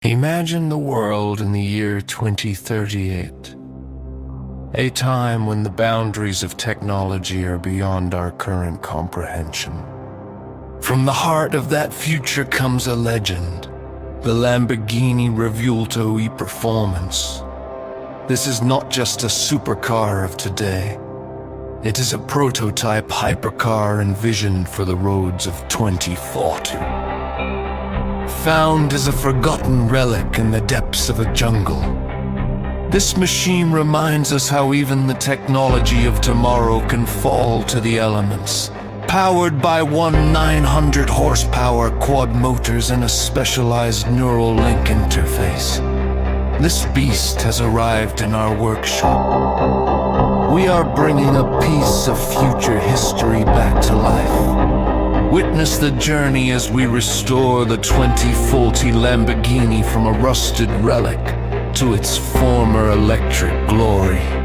Imagine the world in the year 2038, a time when the boundaries of technology are beyond our current comprehension. From the heart of that future comes a legend, the Lamborghini Revuelto E-Performance. This is not just a supercar of today. It is a prototype hypercar envisioned for the roads of 2040. Found as a forgotten relic in the depths of a jungle, this machine reminds us how even the technology of tomorrow can fall to the elements. Powered by 900 horsepower quad motors and a specialized neural link interface, this beast has arrived in our workshop. We are bringing a piece of future history back to life. Witness the journey as we restore the 2040 Lamborghini from a rusted relic to its former electric glory.